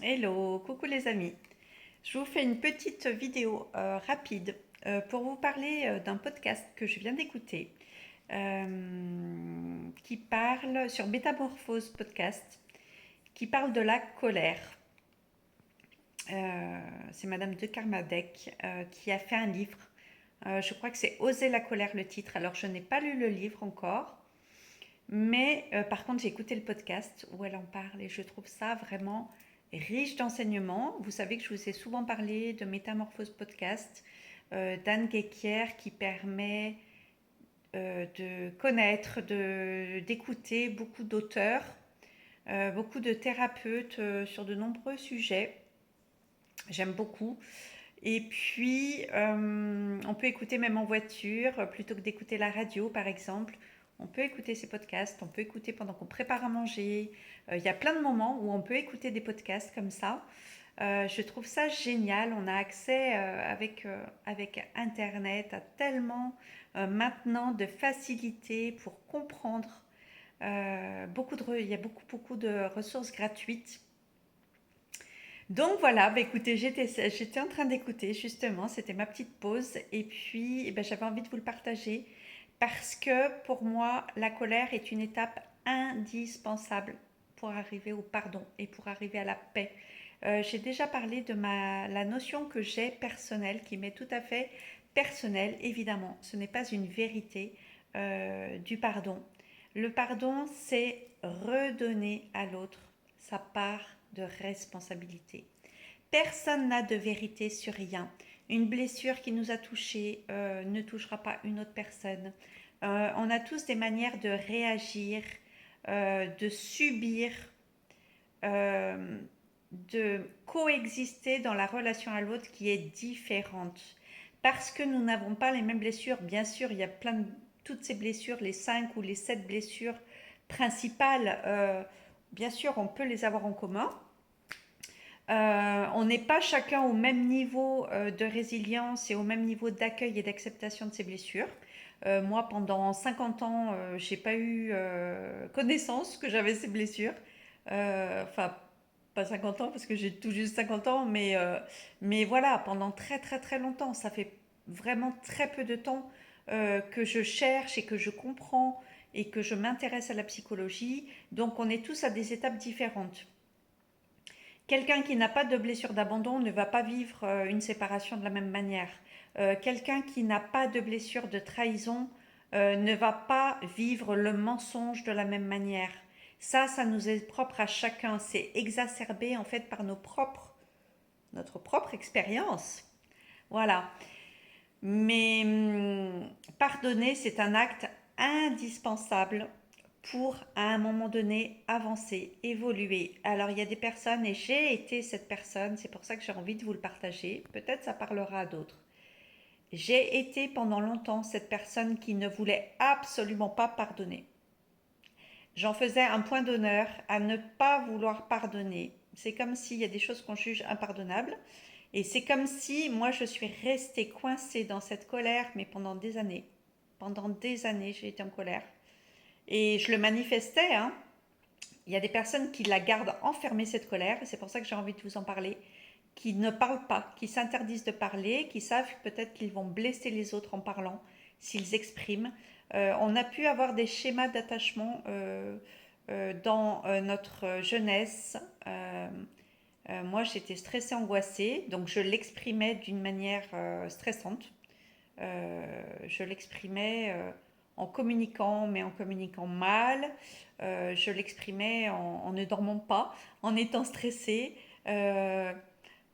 Hello, coucou les amis. Je vous fais une petite vidéo rapide pour vous parler d'un podcast que je viens d'écouter qui parle sur Métamorphose Podcast, qui parle de la colère. C'est Madame de Carmadec qui a fait un livre. Je crois que c'est Oser la colère le titre. Alors je n'ai pas lu le livre encore, mais par contre j'ai écouté le podcast où elle en parle et je trouve ça vraiment riche d'enseignements. Vous savez que je vous ai souvent parlé de Métamorphose Podcast d'Anne Guéquière qui permet de connaître, d'écouter beaucoup d'auteurs, beaucoup de thérapeutes sur de nombreux sujets. J'aime beaucoup. Et puis, on peut écouter même en voiture, plutôt que d'écouter la radio, par exemple. On peut écouter ces podcasts, on peut écouter pendant qu'on prépare à manger. Il y a plein de moments où on peut écouter des podcasts comme ça. Je trouve ça génial. On a accès avec Internet à tellement maintenant de facilité pour comprendre. Il y a beaucoup de ressources gratuites. Donc voilà, bah écoutez, j'étais en train d'écouter justement, c'était ma petite pause et puis eh ben, j'avais envie de vous le partager parce que pour moi, la colère est une étape indispensable pour arriver au pardon et pour arriver à la paix. J'ai déjà parlé de la notion que j'ai personnelle, qui m'est tout à fait personnelle, évidemment. Ce n'est pas une vérité du pardon. Le pardon, c'est redonner à l'autre sa part de responsabilité. Personne n'a de vérité sur rien. Une blessure qui nous a touchés ne touchera pas une autre personne. On a tous des manières de réagir, de subir, euh, de coexister dans la relation à l'autre qui est différente. Parce que nous n'avons pas les mêmes blessures, bien sûr, il y a toutes ces blessures, les 5 ou les 7 blessures principales, bien sûr, on peut les avoir en commun. On n'est pas chacun au même niveau de résilience et au même niveau d'accueil et d'acceptation de ses blessures. Moi, pendant 50 ans, j'ai pas eu connaissance que j'avais ces blessures. Enfin, pas 50 ans parce que j'ai tout juste 50 ans, mais voilà, pendant très longtemps, ça fait vraiment très peu de temps que je cherche et que je comprends et que je m'intéresse à la psychologie. Donc, on est tous à des étapes différentes. Quelqu'un qui n'a pas de blessure d'abandon ne va pas vivre une séparation de la même manière. Quelqu'un qui n'a pas de blessure de trahison ne va pas vivre le mensonge de la même manière. Ça nous est propre à chacun. C'est exacerbé en fait par notre propre expérience. Voilà. Mais pardonner, c'est un acte indispensable pour, à un moment donné, avancer, évoluer. Alors, il y a des personnes, et j'ai été cette personne, c'est pour ça que j'ai envie de vous le partager. Peut-être ça parlera à d'autres. J'ai été pendant longtemps cette personne qui ne voulait absolument pas pardonner. J'en faisais un point d'honneur à ne pas vouloir pardonner. C'est comme s'il y a des choses qu'on juge impardonnables. Et c'est comme si moi je suis restée coincée dans cette colère, mais pendant des années. Pendant des années, j'ai été en colère. Et je le manifestais, hein. Il y a des personnes qui la gardent enfermée, cette colère, et c'est pour ça que j'ai envie de vous en parler, qui ne parlent pas, qui s'interdisent de parler, qui savent peut-être qu'ils vont blesser les autres en parlant, s'ils expriment. On a pu avoir des schémas d'attachement dans notre jeunesse. Moi, j'étais stressée, angoissée, donc je l'exprimais d'une manière stressante. Je l'exprimais en communiquant, mais en communiquant mal. Je l'exprimais en ne dormant pas, en étant stressée.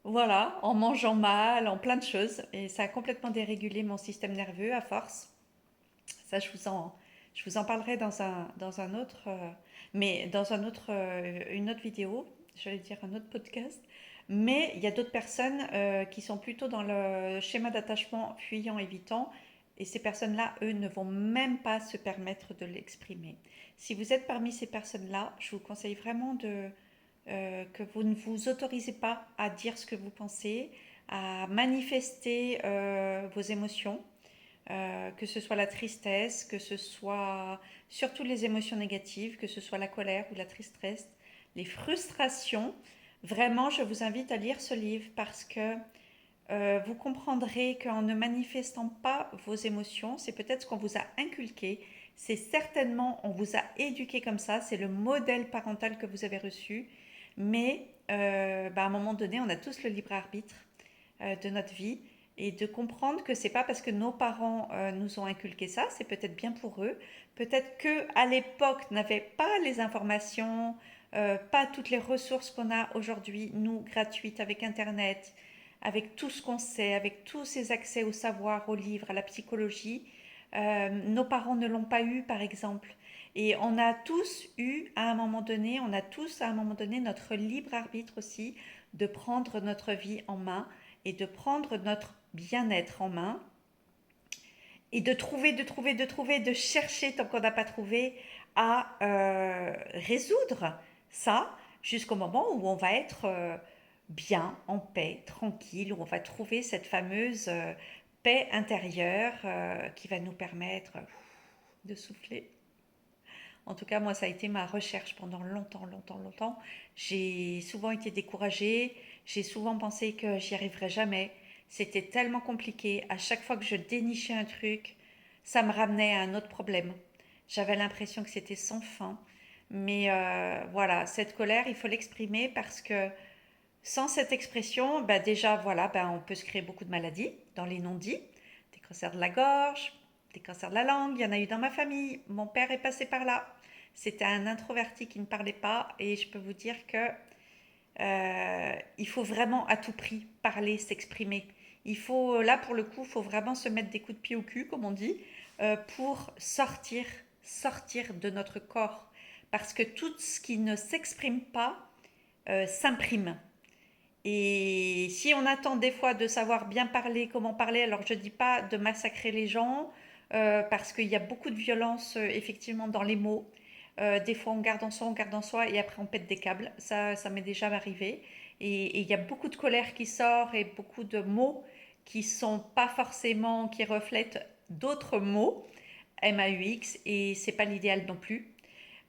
Voilà, en mangeant mal, en plein de choses. Et ça a complètement dérégulé mon système nerveux à force. Ça, je vous en parlerai dans un autre, mais dans une autre vidéo, j'allais dire un autre podcast. Mais il y a d'autres personnes qui sont plutôt dans le schéma d'attachement fuyant, évitant. Et ces personnes-là, eux, ne vont même pas se permettre de l'exprimer. Si vous êtes parmi ces personnes-là, je vous conseille vraiment que vous ne vous autorisez pas à dire ce que vous pensez, à manifester vos émotions, que ce soit la tristesse, que ce soit surtout les émotions négatives, que ce soit la colère ou la tristesse, les frustrations. Vraiment, je vous invite à lire ce livre parce que vous comprendrez qu'en ne manifestant pas vos émotions, c'est peut-être ce qu'on vous a inculqué, c'est certainement, on vous a éduqué comme ça, c'est le modèle parental que vous avez reçu, mais à un moment donné, on a tous le libre arbitre de notre vie et de comprendre que c'est pas parce que nos parents nous ont inculqué ça, c'est peut-être bien pour eux, peut-être que à l'époque n'avaient pas les informations, pas toutes les ressources qu'on a aujourd'hui, nous, gratuites avec Internet, avec tout ce qu'on sait, avec tous ces accès au savoir, aux livres, à la psychologie. Nos parents ne l'ont pas eu, par exemple. Et on a tous eu, à un moment donné, on a tous, à un moment donné, notre libre arbitre aussi de prendre notre vie en main et de prendre notre bien-être en main et de trouver, de chercher tant qu'on n'a pas trouvé à résoudre ça jusqu'au moment où on va être bien, en paix, tranquille, où on va trouver cette fameuse paix intérieure qui va nous permettre de souffler. En tout cas, moi, ça a été ma recherche pendant longtemps, longtemps, longtemps. J'ai souvent été découragée, j'ai souvent pensé que j'y arriverais jamais. C'était tellement compliqué. À chaque fois que je dénichais un truc, ça me ramenait à un autre problème. J'avais l'impression que c'était sans fin. Mais voilà, cette colère, il faut l'exprimer parce que sans cette expression, bah déjà, voilà, bah on peut se créer beaucoup de maladies dans les non-dits, des cancers de la gorge, des cancers de la langue. Il y en a eu dans ma famille. Mon père est passé par là. C'était un introverti qui ne parlait pas et je peux vous dire que il faut vraiment à tout prix parler, s'exprimer. Il faut, là pour le coup, il faut vraiment se mettre des coups de pied au cul, comme on dit, pour sortir de notre corps. Parce que tout ce qui ne s'exprime pas s'imprime. Et si on attend des fois de savoir bien parler, comment parler, alors je ne dis pas de massacrer les gens, parce qu'il y a beaucoup de violence effectivement dans les mots. Des fois on garde en soi et après on pète des câbles. Ça m'est déjà arrivé. Et il y a beaucoup de colère qui sort et beaucoup de mots qui sont pas forcément, qui reflètent d'autres mots, MAUX, et c'est pas l'idéal non plus.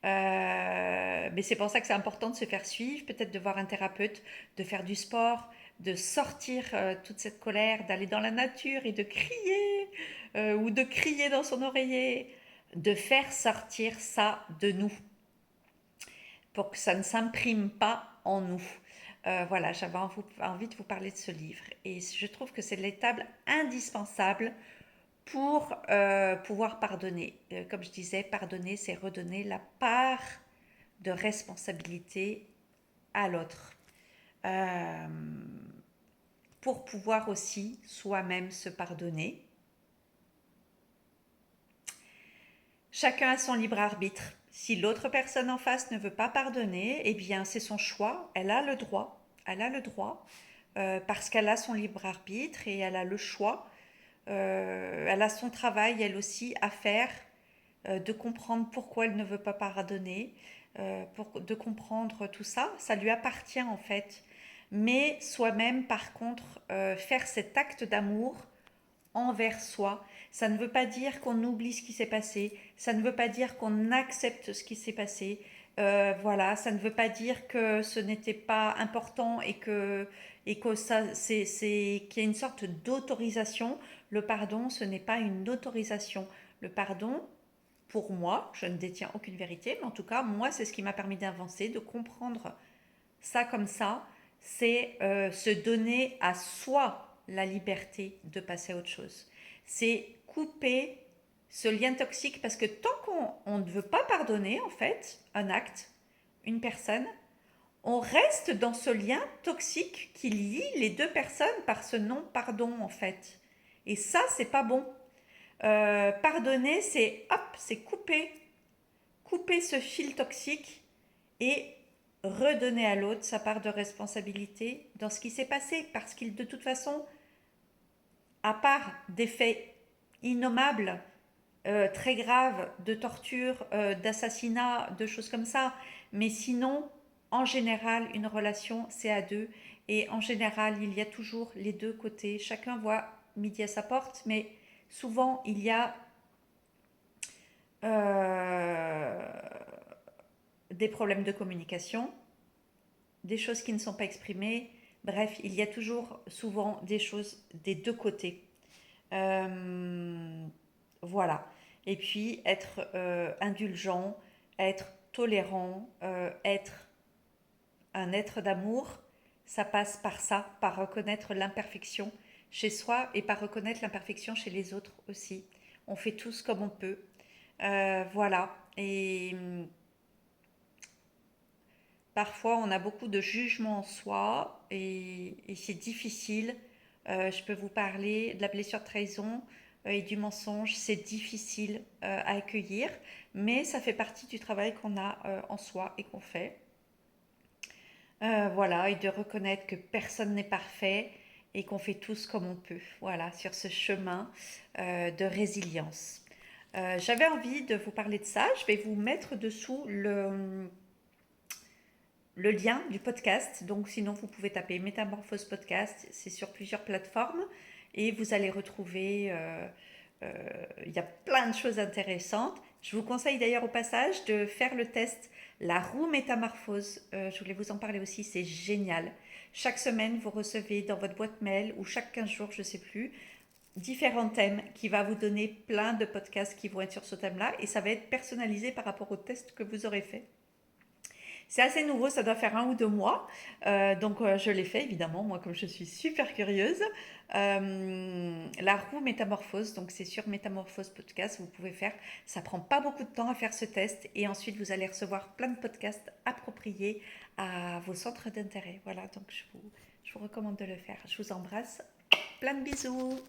Mais c'est pour ça que c'est important de se faire suivre, peut-être de voir un thérapeute, de faire du sport, de sortir toute cette colère, d'aller dans la nature et de crier ou de crier dans son oreiller, de faire sortir ça de nous pour que ça ne s'imprime pas en nous. Voilà, j'avais envie de vous parler de ce livre et je trouve que c'est l'étape indispensable pour pouvoir pardonner. Comme je disais, pardonner, c'est redonner la part de responsabilité à l'autre. Euh, pour pouvoir aussi soi-même se pardonner. Chacun a son libre arbitre. Si l'autre personne en face ne veut pas pardonner, eh bien c'est son choix, elle a le droit. Elle a le droit parce qu'elle a son libre arbitre et elle a le choix. Elle a son travail, elle aussi, à faire, de comprendre pourquoi elle ne veut pas pardonner, de comprendre tout ça. Ça lui appartient en fait. Mais soi-même, par contre, faire cet acte d'amour envers soi, ça ne veut pas dire qu'on oublie ce qui s'est passé, ça ne veut pas dire qu'on accepte ce qui s'est passé. Voilà, ça ne veut pas dire que ce n'était pas important et que ça, qu'il y a une sorte d'autorisation. Le pardon, ce n'est pas une autorisation. Le pardon, pour moi, je ne détiens aucune vérité, mais en tout cas, moi, c'est ce qui m'a permis d'avancer, de comprendre ça comme ça, c'est se donner à soi la liberté de passer à autre chose. C'est couper ce lien toxique parce que tant qu'on ne veut pas pardonner, en fait, un acte, une personne, on reste dans ce lien toxique qui lie les deux personnes par ce non-pardon, en fait. Et ça, c'est pas bon. Pardonner, c'est hop, c'est couper ce fil toxique et redonner à l'autre sa part de responsabilité dans ce qui s'est passé. Parce qu'il, de toute façon, à part des faits innommables, très graves, de torture, d'assassinat, de choses comme ça, mais sinon, en général, une relation, c'est à deux. Et en général, il y a toujours les deux côtés. Chacun voit midi à sa porte, mais souvent, il y a euh, des problèmes de communication, des choses qui ne sont pas exprimées. Bref, il y a toujours souvent des choses des deux côtés. Euh, voilà. Et puis être indulgent, être tolérant, être un être d'amour, ça passe par ça, par reconnaître l'imperfection chez soi et par reconnaître l'imperfection chez les autres aussi. On fait tous comme on peut. Voilà. Et parfois, on a beaucoup de jugement en soi et c'est difficile. Je peux vous parler de la blessure de trahison et du mensonge. C'est difficile à accueillir, mais ça fait partie du travail qu'on a en soi et qu'on fait. Voilà, et de reconnaître que personne n'est parfait et qu'on fait tous comme on peut. Voilà, sur ce chemin de résilience. J'avais envie de vous parler de ça. Je vais vous mettre dessous le lien du podcast. Donc, sinon, vous pouvez taper Métamorphose Podcast. C'est sur plusieurs plateformes et vous allez retrouver. Il y a plein de choses intéressantes. Je vous conseille d'ailleurs au passage de faire le test La roue métamorphose. Je voulais vous en parler aussi, c'est génial. Chaque semaine, vous recevez dans votre boîte mail ou chaque 15 jours, je ne sais plus, différents thèmes qui va vous donner plein de podcasts qui vont être sur ce thème-là et ça va être personnalisé par rapport au test que vous aurez fait. C'est assez nouveau, ça doit faire 1 ou 2 mois. Donc je l'ai fait évidemment, moi comme je suis super curieuse. La roue métamorphose, donc c'est sur Métamorphose Podcast, vous pouvez faire. Ça prend pas beaucoup de temps à faire ce test et ensuite vous allez recevoir plein de podcasts appropriés à vos centres d'intérêt. Voilà, donc je vous recommande de le faire. Je vous embrasse. Plein de bisous.